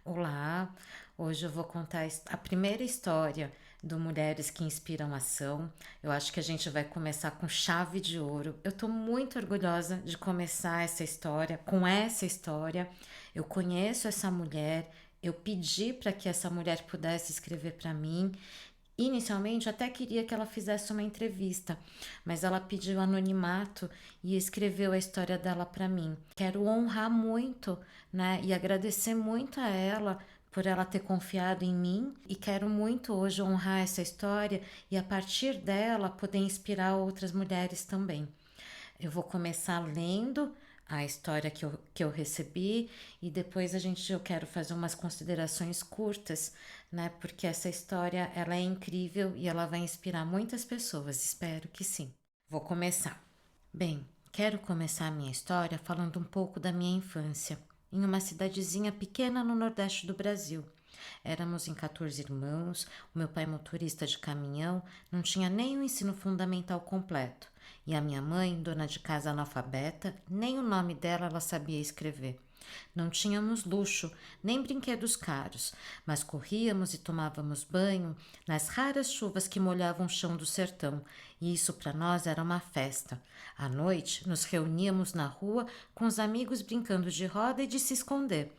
Olá, hoje eu vou contar a primeira história do Mulheres que Inspiram Ação. Eu acho que a gente vai começar com chave de ouro. Eu estou muito orgulhosa de começar essa história com essa história. Eu conheço essa mulher, eu pedi para que essa mulher pudesse escrever para mim. Inicialmente, eu até queria que ela fizesse uma entrevista, mas ela pediu anonimato e escreveu a história dela para mim. Quero honrar muito, né, e agradecer muito a ela por ela ter confiado em mim e quero muito hoje honrar essa história e a partir dela poder inspirar outras mulheres também. Eu vou começar lendo a história que eu recebi e depois eu quero fazer umas considerações curtas, né? Porque essa história ela é incrível e ela vai inspirar muitas pessoas, espero que sim. Vou começar. Bem, quero começar a minha história falando um pouco da minha infância, em uma cidadezinha pequena no nordeste do Brasil. Éramos em 14 irmãos, o meu pai motorista de caminhão, não tinha nem o ensino fundamental completo. E a minha mãe, dona de casa analfabeta, nem o nome dela ela sabia escrever. Não tínhamos luxo, nem brinquedos caros, mas corríamos e tomávamos banho nas raras chuvas que molhavam o chão do sertão, e isso para nós era uma festa. À noite, nos reuníamos na rua com os amigos brincando de roda e de se esconder.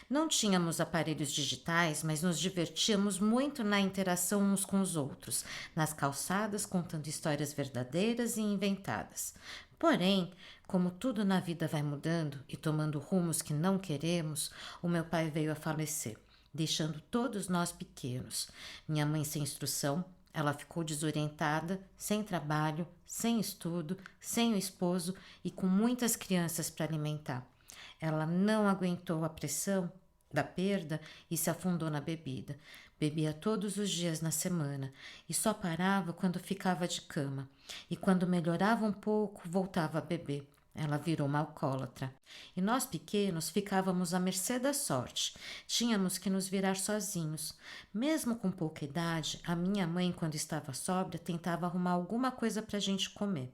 Não tínhamos aparelhos digitais, mas nos divertíamos muito na interação uns com os outros, nas calçadas contando histórias verdadeiras e inventadas. Porém, como tudo na vida vai mudando e tomando rumos que não queremos, o meu pai veio a falecer, deixando todos nós pequenos. Minha mãe sem instrução, ela ficou desorientada, sem trabalho, sem estudo, sem o esposo e com muitas crianças para alimentar. Ela não aguentou a pressão da perda e se afundou na bebida. Bebia todos os dias na semana e só parava quando ficava de cama. E quando melhorava um pouco, voltava a beber. Ela virou uma alcoólatra. E nós pequenos ficávamos à mercê da sorte. Tínhamos que nos virar sozinhos. Mesmo com pouca idade, a minha mãe, quando estava sóbria, tentava arrumar alguma coisa para a gente comer.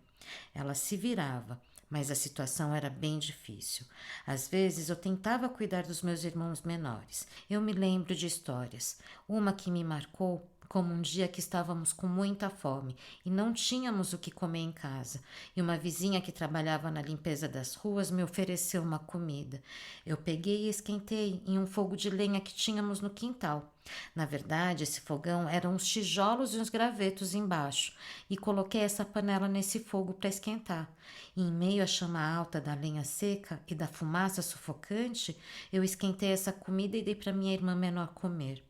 Ela se virava, mas a situação era bem difícil. Às vezes eu tentava cuidar dos meus irmãos menores. Eu me lembro de histórias. Uma que me marcou como um dia que estávamos com muita fome e não tínhamos o que comer em casa, e uma vizinha que trabalhava na limpeza das ruas me ofereceu uma comida. Eu peguei e esquentei em um fogo de lenha que tínhamos no quintal. Na verdade, esse fogão eram uns tijolos e uns gravetos embaixo, e coloquei essa panela nesse fogo para esquentar. E em meio à chama alta da lenha seca e da fumaça sufocante, eu esquentei essa comida e dei para minha irmã menor comer.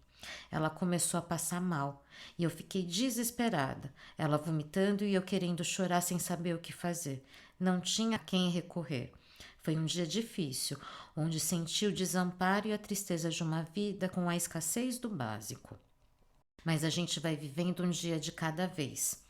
Ela começou a passar mal e eu fiquei desesperada, ela vomitando e eu querendo chorar sem saber o que fazer. Não tinha a quem recorrer. Foi um dia difícil, onde senti o desamparo e a tristeza de uma vida com a escassez do básico. Mas a gente vai vivendo um dia de cada vez.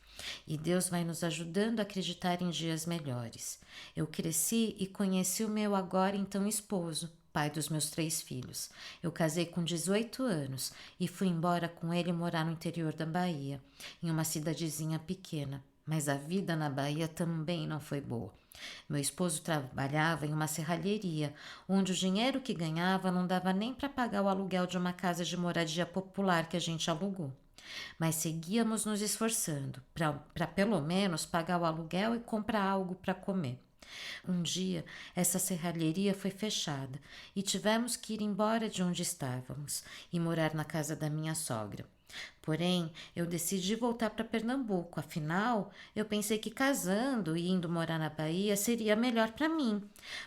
E Deus vai nos ajudando a acreditar em dias melhores. Eu cresci e conheci o meu agora então esposo, pai dos meus 3 filhos. Eu casei com 18 anos e fui embora com ele morar no interior da Bahia, em uma cidadezinha pequena. Mas a vida na Bahia também não foi boa. Meu esposo trabalhava em uma serralheria, onde o dinheiro que ganhava não dava nem para pagar o aluguel de uma casa de moradia popular que a gente alugou. Mas seguíamos nos esforçando para pelo menos pagar o aluguel e comprar algo para comer. Um dia, essa serralheria foi fechada e tivemos que ir embora de onde estávamos e morar na casa da minha sogra. Porém, eu decidi voltar para Pernambuco, afinal, eu pensei que casando e indo morar na Bahia seria melhor para mim.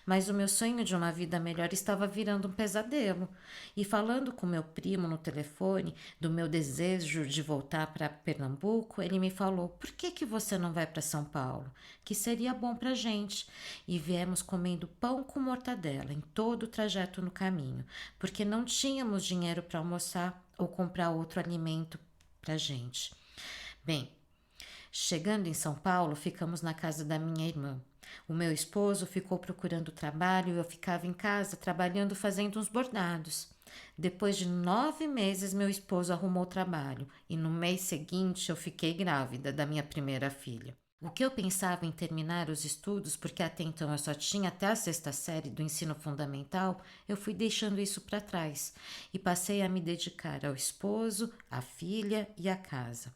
Mas o meu sonho de uma vida melhor estava virando um pesadelo. E falando com meu primo no telefone do meu desejo de voltar para Pernambuco, ele me falou: "Por que você não vai para São Paulo? Que seria bom para gente." E viemos comendo pão com mortadela em todo o trajeto no caminho, porque não tínhamos dinheiro para almoçar ou comprar outro alimento para gente. Bem, chegando em São Paulo, ficamos na casa da minha irmã. O meu esposo ficou procurando trabalho e eu ficava em casa trabalhando, fazendo uns bordados. Depois de 9 meses, meu esposo arrumou trabalho e no mês seguinte eu fiquei grávida da minha primeira filha. O que eu pensava em terminar os estudos, porque até então eu só tinha até a sexta série do ensino fundamental, eu fui deixando isso para trás e passei a me dedicar ao esposo, à filha e à casa.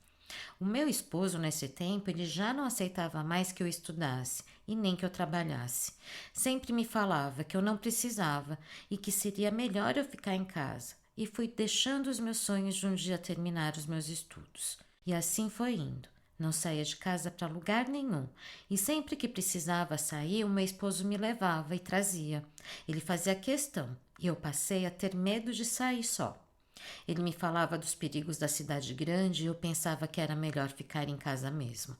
O meu esposo, nesse tempo, ele já não aceitava mais que eu estudasse e nem que eu trabalhasse. Sempre me falava que eu não precisava e que seria melhor eu ficar em casa. E fui deixando os meus sonhos de um dia terminar os meus estudos. E assim foi indo. Não saía de casa para lugar nenhum. E sempre que precisava sair, o meu esposo me levava e trazia. Ele fazia questão e eu passei a ter medo de sair só. Ele me falava dos perigos da cidade grande e eu pensava que era melhor ficar em casa mesmo.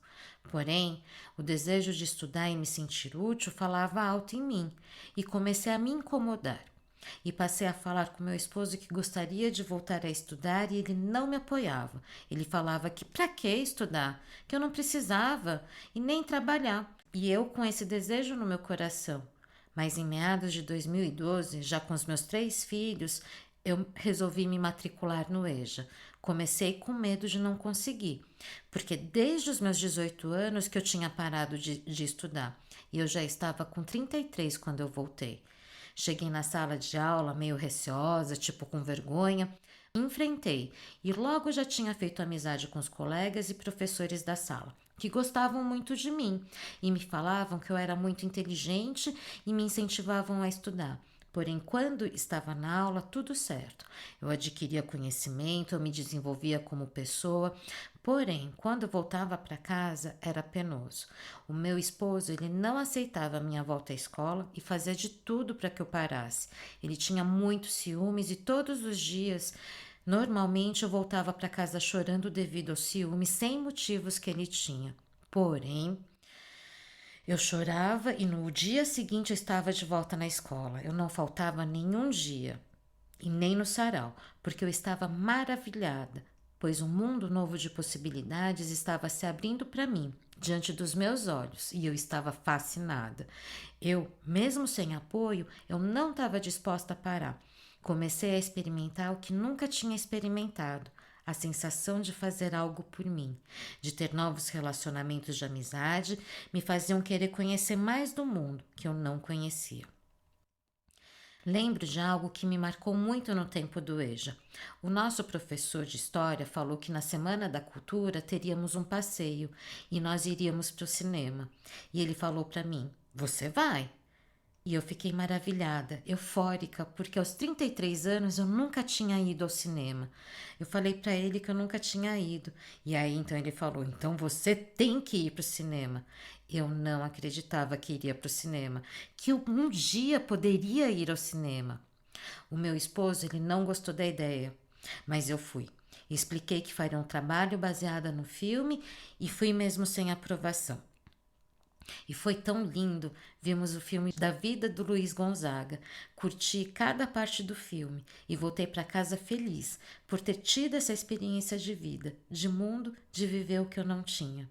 Porém, o desejo de estudar e me sentir útil falava alto em mim e comecei a me incomodar. E passei a falar com meu esposo que gostaria de voltar a estudar e ele não me apoiava. Ele falava que para que estudar? Que eu não precisava e nem trabalhar. E eu com esse desejo no meu coração. Mas em meados de 2012, já com os meus 3 filhos, eu resolvi me matricular no EJA. Comecei com medo de não conseguir, porque desde os meus 18 anos que eu tinha parado de estudar e eu já estava com 33 quando eu voltei. Cheguei na sala de aula meio receosa, tipo com vergonha. Enfrentei e logo já tinha feito amizade com os colegas e professores da sala, que gostavam muito de mim e me falavam que eu era muito inteligente e me incentivavam a estudar. Porém, quando estava na aula, tudo certo. Eu adquiria conhecimento, eu me desenvolvia como pessoa. Porém, quando voltava para casa, era penoso. O meu esposo, ele não aceitava a minha volta à escola e fazia de tudo para que eu parasse. Ele tinha muitos ciúmes e todos os dias, normalmente, eu voltava para casa chorando devido aos ciúmes sem motivos que ele tinha. Porém, eu chorava e no dia seguinte eu estava de volta na escola. Eu não faltava nenhum dia e nem no sarau, porque eu estava maravilhada, pois um mundo novo de possibilidades estava se abrindo para mim, diante dos meus olhos, e eu estava fascinada. Eu, mesmo sem apoio, eu não estava disposta a parar. Comecei a experimentar o que nunca tinha experimentado. A sensação de fazer algo por mim, de ter novos relacionamentos de amizade, me faziam querer conhecer mais do mundo que eu não conhecia. Lembro de algo que me marcou muito no tempo do EJA. O nosso professor de história falou que na Semana da Cultura teríamos um passeio e nós iríamos para o cinema. E ele falou para mim: Você vai? E eu fiquei maravilhada, eufórica, porque aos 33 anos eu nunca tinha ido ao cinema. Eu falei para ele que eu nunca tinha ido. E aí então ele falou: "Então você tem que ir para o cinema". Eu não acreditava que iria para o cinema, que eu um dia poderia ir ao cinema. O meu esposo, ele não gostou da ideia, mas eu fui. Expliquei que faria um trabalho baseado no filme e fui mesmo sem aprovação. E foi tão lindo. Vimos o filme da vida do Luiz Gonzaga. Curti cada parte do filme e voltei para casa feliz por ter tido essa experiência de vida, de mundo, de viver o que eu não tinha.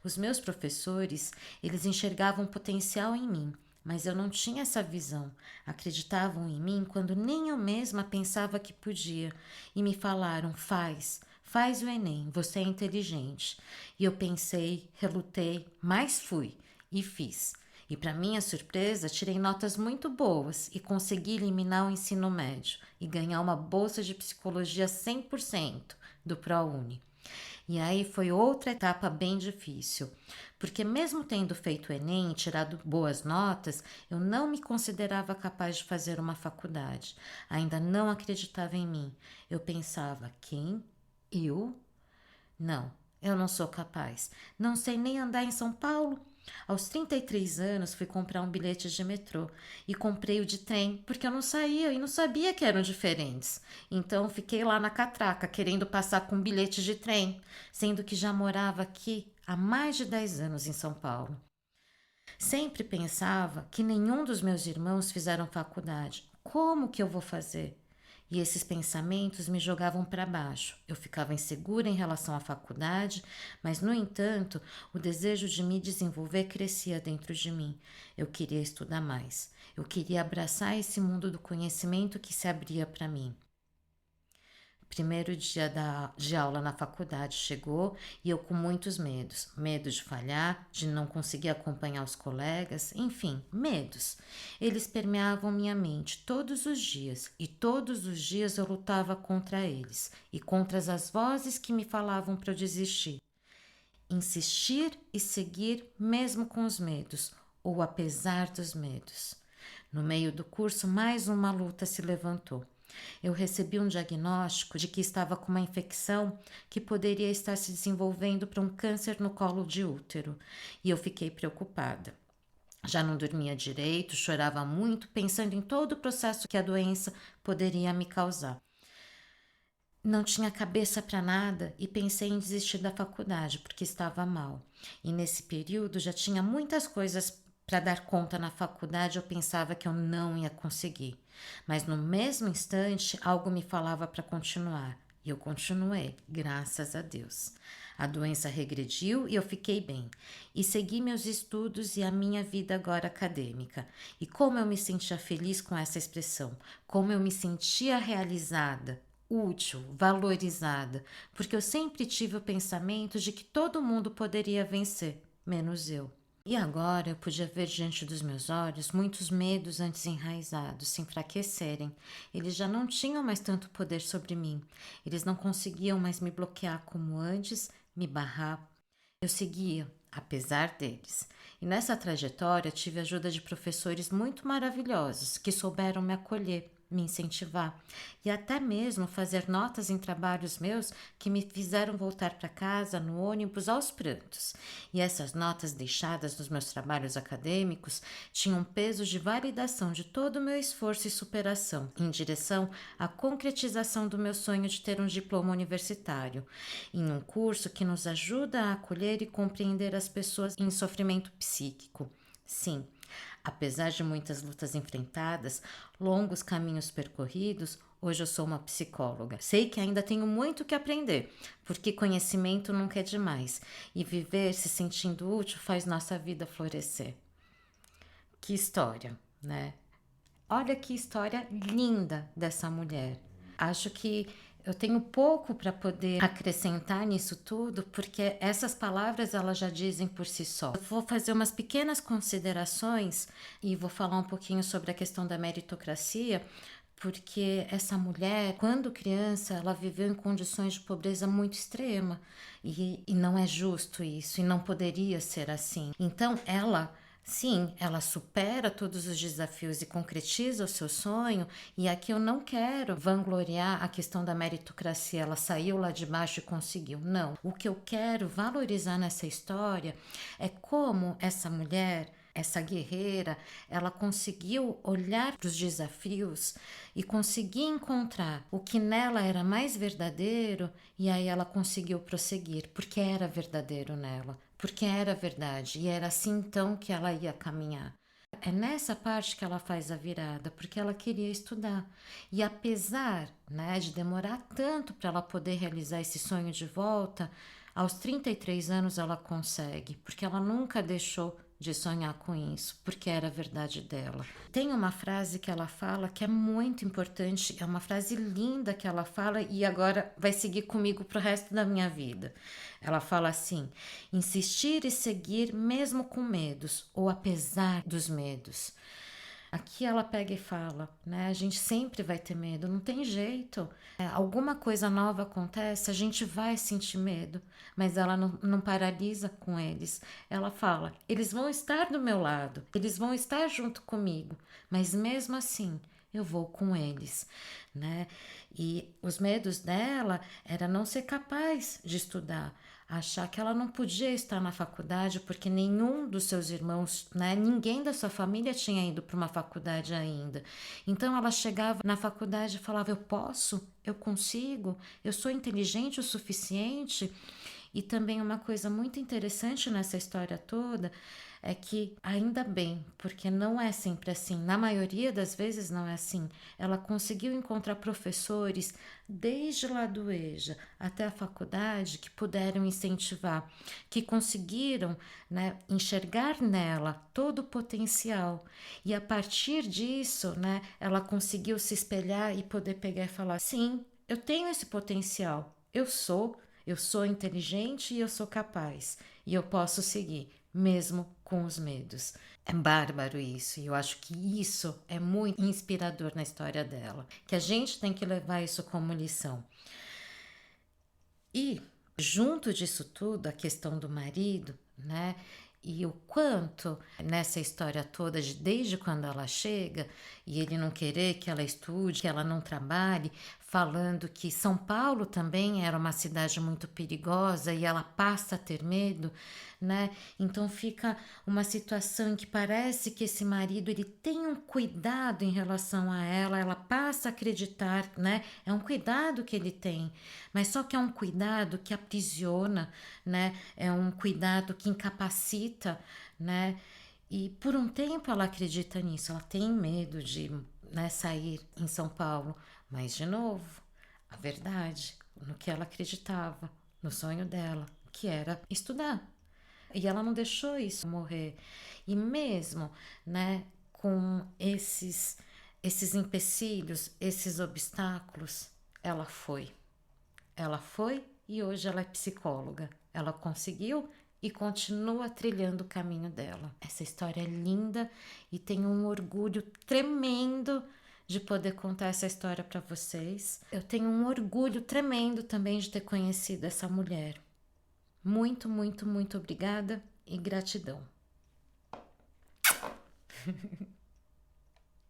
Os meus professores, eles enxergavam potencial em mim, mas eu não tinha essa visão. Acreditavam em mim quando nem eu mesma pensava que podia e me falaram: faz o Enem, você é inteligente. E eu pensei, relutei, mas fui e fiz. E para minha surpresa, tirei notas muito boas e consegui eliminar o ensino médio e ganhar uma bolsa de psicologia 100% do ProUni. E aí foi outra etapa bem difícil, porque mesmo tendo feito o Enem e tirado boas notas, eu não me considerava capaz de fazer uma faculdade. Ainda não acreditava em mim. Eu pensava: quem? Eu? Não, eu não sou capaz. Não sei nem andar em São Paulo. Aos 33 anos, fui comprar um bilhete de metrô e comprei o de trem porque eu não saía e não sabia que eram diferentes. Então, fiquei lá na catraca querendo passar com um bilhete de trem, sendo que já morava aqui há mais de 10 anos em São Paulo. Sempre pensava que nenhum dos meus irmãos fizeram faculdade. Como que eu vou fazer? E esses pensamentos me jogavam para baixo. Eu ficava insegura em relação à faculdade, mas, no entanto, o desejo de me desenvolver crescia dentro de mim. Eu queria estudar mais. Eu queria abraçar esse mundo do conhecimento que se abria para mim. Primeiro dia de aula na faculdade chegou e eu com muitos medos. Medo de falhar, de não conseguir acompanhar os colegas, enfim, medos. Eles permeavam minha mente todos os dias e todos os dias eu lutava contra eles e contra as vozes que me falavam para eu desistir. Insistir e seguir mesmo com os medos ou apesar dos medos. No meio do curso, mais uma luta se levantou. Eu recebi um diagnóstico de que estava com uma infecção que poderia estar se desenvolvendo para um câncer no colo de útero e eu fiquei preocupada. Já não dormia direito, chorava muito, pensando em todo o processo que a doença poderia me causar. Não tinha cabeça para nada e pensei em desistir da faculdade porque estava mal. E nesse período já tinha muitas coisas para dar conta na faculdade, eu pensava que eu não ia conseguir. Mas no mesmo instante, algo me falava para continuar. E eu continuei, graças a Deus. A doença regrediu e eu fiquei bem. E segui meus estudos e a minha vida agora acadêmica. E como eu me sentia feliz com essa expressão, como eu me sentia realizada, útil, valorizada, porque eu sempre tive o pensamento de que todo mundo poderia vencer, menos eu. E agora eu podia ver diante dos meus olhos muitos medos antes enraizados se enfraquecerem. Eles já não tinham mais tanto poder sobre mim. Eles não conseguiam mais me bloquear como antes, me barrar. Eu seguia, apesar deles. E nessa trajetória tive a ajuda de professores muito maravilhosos que souberam me acolher, me incentivar e até mesmo fazer notas em trabalhos meus que me fizeram voltar para casa no ônibus aos prantos. E essas notas deixadas nos meus trabalhos acadêmicos tinham peso de validação de todo o meu esforço e superação em direção à concretização do meu sonho de ter um diploma universitário, em um curso que nos ajuda a acolher e compreender as pessoas em sofrimento psíquico. Sim, apesar de muitas lutas enfrentadas, longos caminhos percorridos, hoje eu sou uma psicóloga. Sei que ainda tenho muito que aprender, porque conhecimento nunca é demais e viver se sentindo útil faz nossa vida florescer. Que história, né? Olha que história linda dessa mulher. Acho que eu tenho pouco para poder acrescentar nisso tudo, porque essas palavras elas já dizem por si só. Eu vou fazer umas pequenas considerações e vou falar um pouquinho sobre a questão da meritocracia, porque essa mulher, quando criança, ela viveu em condições de pobreza muito extrema e não é justo isso, e não poderia ser assim. Então, ela. Sim, ela supera todos os desafios e concretiza o seu sonho, e aqui eu não quero vangloriar a questão da meritocracia, ela saiu lá de baixo e conseguiu. Não. O que eu quero valorizar nessa história é como essa mulher, essa guerreira, ela conseguiu olhar para os desafios e conseguir encontrar o que nela era mais verdadeiro, e aí ela conseguiu prosseguir, porque era verdadeiro nela, porque era verdade, e era assim então que ela ia caminhar. É nessa parte que ela faz a virada, porque ela queria estudar. E apesar, né, de demorar tanto para ela poder realizar esse sonho de volta, aos 33 anos ela consegue, porque ela nunca deixou de sonhar com isso, porque era a verdade dela. Tem uma frase que ela fala que é muito importante, é uma frase linda que ela fala e agora vai seguir comigo pro resto da minha vida. Ela fala assim: insistir e seguir mesmo com medos ou apesar dos medos. Aqui ela pega e fala, né? A gente sempre vai ter medo, não tem jeito. Alguma coisa nova acontece, a gente vai sentir medo, mas ela não paralisa com eles. Ela fala, eles vão estar do meu lado, eles vão estar junto comigo, mas mesmo assim eu vou com eles, né? E os medos dela era não ser capaz de estudar, achar que ela não podia estar na faculdade porque nenhum dos seus irmãos, né, ninguém da sua família tinha ido para uma faculdade ainda. Então ela chegava na faculdade e falava: eu posso, eu consigo, eu sou inteligente o suficiente. E também uma coisa muito interessante nessa história toda é que, ainda bem, porque não é sempre assim, na maioria das vezes não é assim, ela conseguiu encontrar professores desde lá do EJA até a faculdade que puderam incentivar, que conseguiram, né, enxergar nela todo o potencial, e a partir disso, né, ela conseguiu se espelhar e poder pegar e falar: sim, eu tenho esse potencial. Eu sou inteligente e eu sou capaz. E eu posso seguir, mesmo com os medos. É bárbaro isso, e eu acho que isso é muito inspirador na história dela. Que a gente tem que levar isso como lição. E, junto disso tudo, a questão do marido, né? E o quanto nessa história toda, desde quando ela chega e ele não querer que ela estude, que ela não trabalhe, falando que São Paulo também era uma cidade muito perigosa e ela passa a ter medo, né? Então fica uma situação em que parece que esse marido ele tem um cuidado em relação a ela passa a acreditar, né? É um cuidado que ele tem, mas só que é um cuidado que aprisiona, né? É um cuidado que incapacita, né? E por um tempo ela acredita nisso, ela tem medo de, né, sair em São Paulo, mas de novo, a verdade, no que ela acreditava, no sonho dela, que era estudar. E ela não deixou isso morrer. E mesmo, né, com esses empecilhos, esses obstáculos, ela foi. Ela foi e hoje ela é psicóloga. Ela conseguiu e continua trilhando o caminho dela. Essa história é linda e tenho um orgulho tremendo de poder contar essa história para vocês. Eu tenho um orgulho tremendo também de ter conhecido essa mulher. Muito, muito, muito obrigada e gratidão.